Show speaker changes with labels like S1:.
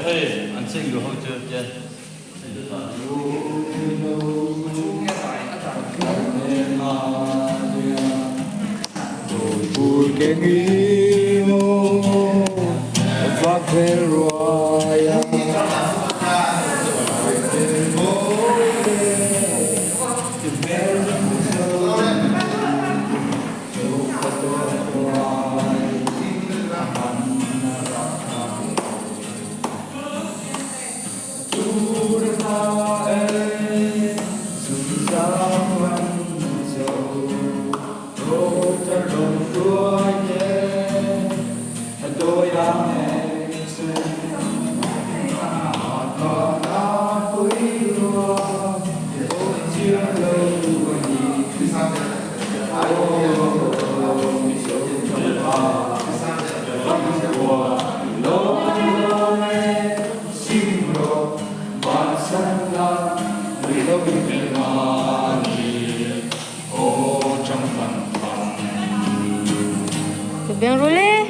S1: hơi ăn sinh rồi không chưa chưa
S2: Porque io vaqueroia tôi đã hẹn còn đã quý luôn tôi chưa lâu
S3: Bien roulé.